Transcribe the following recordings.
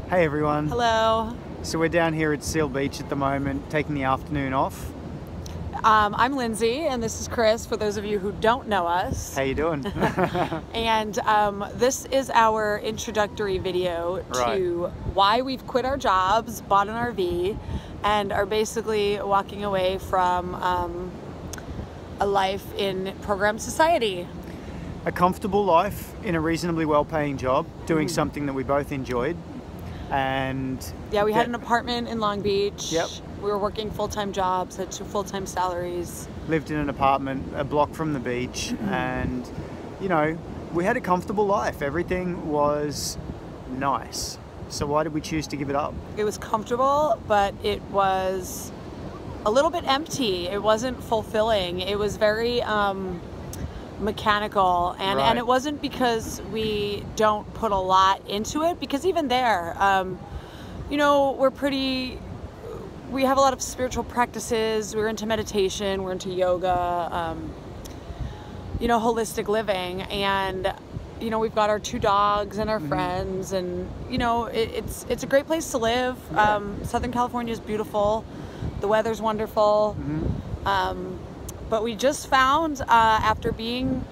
Hey everyone. Hello. So we're down here at Seal Beach at the moment, taking the afternoon off. I'm Lindsay, and this is Chris, for those of you who don't know us. How you doing? And this is our introductory video to why we've quit our jobs, bought an RV, and are basically walking away from a life in program society. A comfortable life in a reasonably well-paying job, doing something that we both enjoyed. And yeah, we had an apartment in Long Beach. Yep. We were working full-time jobs, had 2 full-time salaries. Lived in an apartment a block from the beach, and you know, we had a comfortable life. Everything was nice. So why did we choose to give it up? It was comfortable, but it was a little bit empty. It wasn't fulfilling. It was very mechanical, and it wasn't because we don't put a lot into it, because even there, you know, we have a lot of spiritual practices. We're into meditation, we're into yoga, you know, holistic living, and you know, we've got our 2 dogs and our friends, and you know, it's a great place to live. Southern California is beautiful, the weather's wonderful. But we just found, after being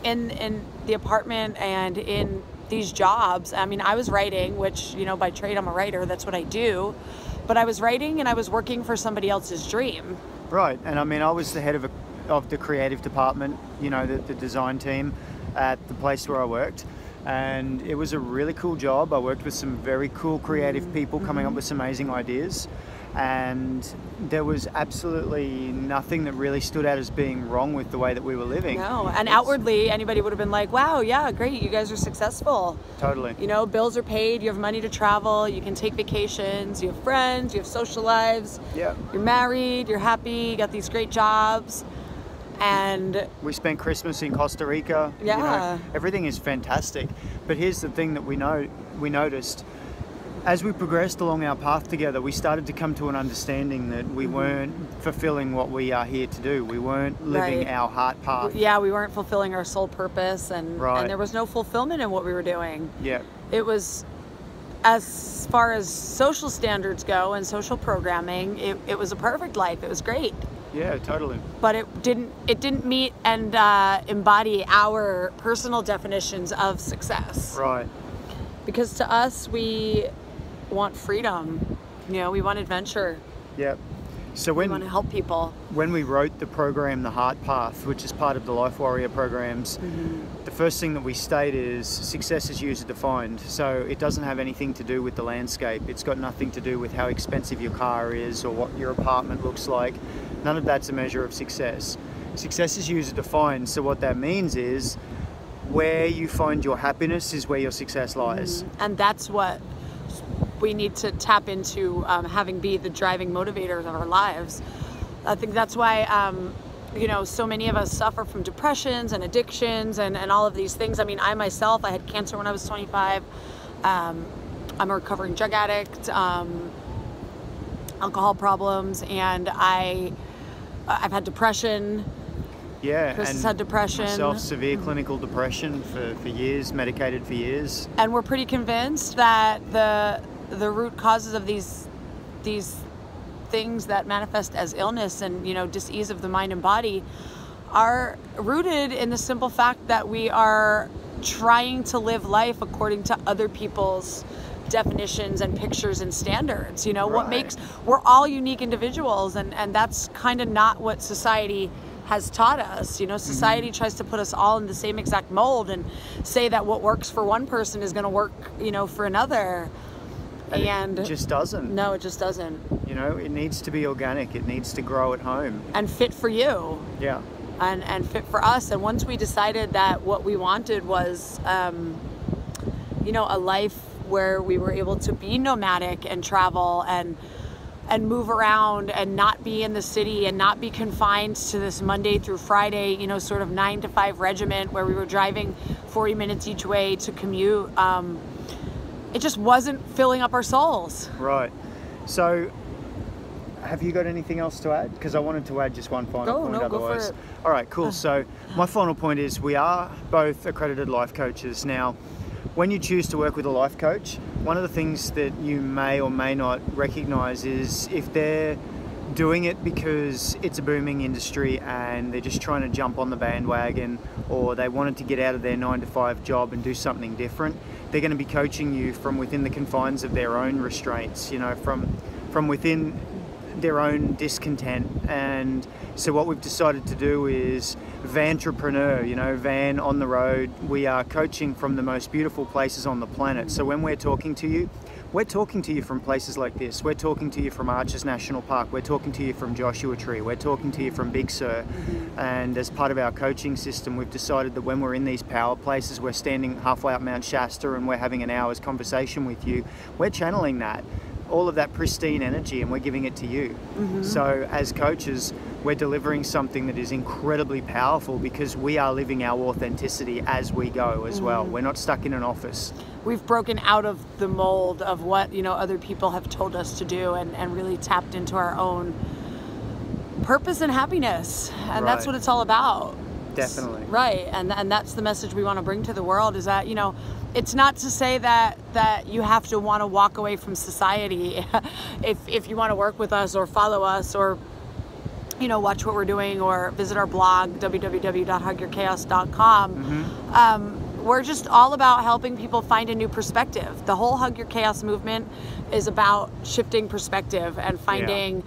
in the apartment and in these jobs, I mean, I was writing, which, you know, by trade I'm a writer, that's what I do, but I was writing and I was working for somebody else's dream. Right, and I mean, I was the head of the creative department, you know, the design team at the place where I worked. And it was a really cool job. I worked with some very cool creative people coming up with some amazing ideas. And there was absolutely nothing that really stood out as being wrong with the way that we were living. No, and outwardly anybody would have been like, wow, yeah, great, you guys are successful. Totally. You know, bills are paid, you have money to travel, you can take vacations, you have friends, you have social lives. Yeah. You're married, you're happy, you got these great jobs. And we spent Christmas in Costa Rica. Yeah. You know, everything is fantastic. But here's the thing that we noticed. As we progressed along our path together, we started to come to an understanding that we weren't fulfilling what we are here to do. We weren't living our heart path. Yeah, we weren't fulfilling our soul purpose, and there was no fulfillment in what we were doing. Yeah. It was, as far as social standards go and social programming, it was a perfect life. It was great. Yeah, totally. But it didn't meet and embody our personal definitions of success. Right. Because to us, we want freedom. You know, we want adventure. Yep. So we want to help people. When we wrote the program, The Heart Path, which is part of the Life Warrior programs, the first thing that we state is success is user defined. So it doesn't have anything to do with the landscape. It's got nothing to do with how expensive your car is or what your apartment looks like. None of that's a measure of success. Success is user defined. So what that means is where you find your happiness is where your success lies. And that's what we need to tap into, having be the driving motivators of our lives. I think that's why, you know, so many of us suffer from depressions and addictions and all of these things. I mean, I myself, I had cancer when I was 25. I'm a recovering drug addict, alcohol problems, and I've had depression. Yeah, Chris has had depression. Myself, severe clinical depression for years, medicated for years. And we're pretty convinced that the root causes of these things that manifest as illness and, you know, dis-ease of the mind and body are rooted in the simple fact that we are trying to live life according to other people's definitions and pictures and standards. You know, we're all unique individuals, and that's kind of not what society has taught us. You know, society tries to put us all in the same exact mold and say that what works for one person is going to work, you know, for another. And it just doesn't. No, it just doesn't. You know, it needs to be organic. It needs to grow at home. And fit for you. Yeah. And fit for us. And once we decided that what we wanted was, you know, a life where we were able to be nomadic and travel and move around and not be in the city and not be confined to this Monday through Friday, you know, sort of 9 to 5 regiment where we were driving 40 minutes each way to commute. It just wasn't filling up our souls. Right. So have you got anything else to add? Because I wanted to add just one final point otherwise. Go for it. All right, cool. So my final point is we are both accredited life coaches. Now, when you choose to work with a life coach, one of the things that you may or may not recognize is if they're doing it because it's a booming industry and they're just trying to jump on the bandwagon, or they wanted to get out of their 9-to-5 job and do something different, they're going to be coaching you from within the confines of their own restraints, you know, from within their own discontent. And so what we've decided to do is vantrepreneur, you know, van on the road. We are coaching from the most beautiful places on the planet. So when we're talking to you, we're talking to you from places like this. We're talking to you from Arches National Park. We're talking to you from Joshua Tree. We're talking to you from Big Sur. And as part of our coaching system, we've decided that when we're in these power places, we're standing halfway up Mount Shasta and we're having an hour's conversation with you, we're channeling that, all of that pristine energy, and we're giving it to you. So as coaches, we're delivering something that is incredibly powerful because we are living our authenticity as we go as well. We're not stuck in an office. We've broken out of the mold of what, you know, other people have told us to do, and really tapped into our own purpose and happiness. And that's what it's all about. Definitely. Right. And that's the message we want to bring to the world, is that, you know, it's not to say that you have to want to walk away from society if you want to work with us or follow us or, you know, watch what we're doing or visit our blog, www.hugyourchaos.com. We're just all about helping people find a new perspective. The whole Hug Your Chaos movement is about shifting perspective and finding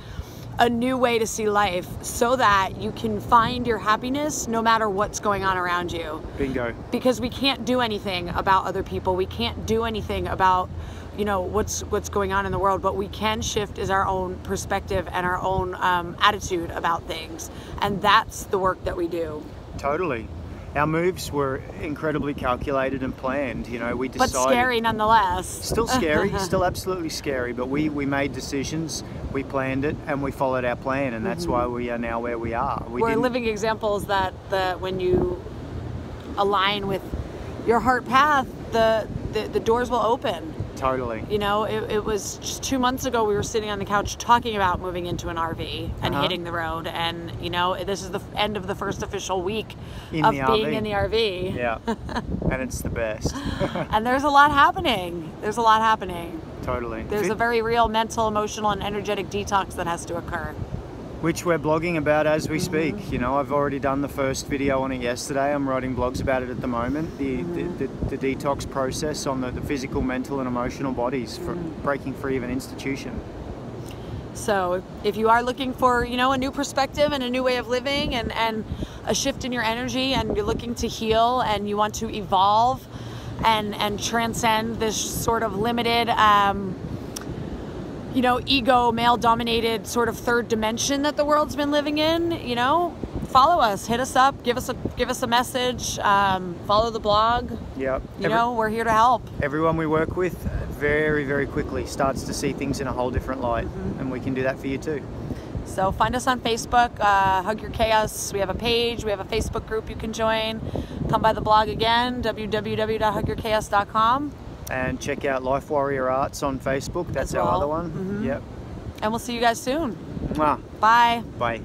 a new way to see life so that you can find your happiness no matter what's going on around you. Bingo. Because we can't do anything about other people. We can't do anything about, you know, what's going on in the world. What we can shift is our own perspective and our own attitude about things. And that's the work that we do. Totally. Our moves were incredibly calculated and planned, you know, we decided. But scary nonetheless. Still scary, still absolutely scary, but we made decisions, we planned it, and we followed our plan, and that's why we are now where we are. We're living examples that when you align with your heart path, the doors will open. Totally. You know, it was just 2 months ago we were sitting on the couch talking about moving into an RV and hitting the road, and you know, this is the end of the first official week of being in the RV. Yeah, and it's the best. And there's a lot happening. There's a lot happening. Totally. There's a very real mental, emotional, and energetic detox that has to occur. Which we're blogging about as we speak. You know, I've already done the first video on it yesterday. I'm writing blogs about it at the moment. The detox process on the physical, mental, and emotional bodies for breaking free of an institution. So if you are looking for, you know, a new perspective and a new way of living and a shift in your energy, and you're looking to heal and you want to evolve and transcend this sort of limited you know, ego, male-dominated sort of third dimension that the world's been living in, you know, follow us, hit us up, give us a message, follow the blog. Yep. You know, we're here to help. Everyone we work with very, very quickly starts to see things in a whole different light, and we can do that for you too. So find us on Facebook, Hug Your Chaos. We have a page, we have a Facebook group you can join. Come by the blog again, www.hugyourchaos.com. And check out Life Warrior Arts on Facebook. That's our other one. Yep. And we'll see you guys soon. Mwah. Bye. Bye.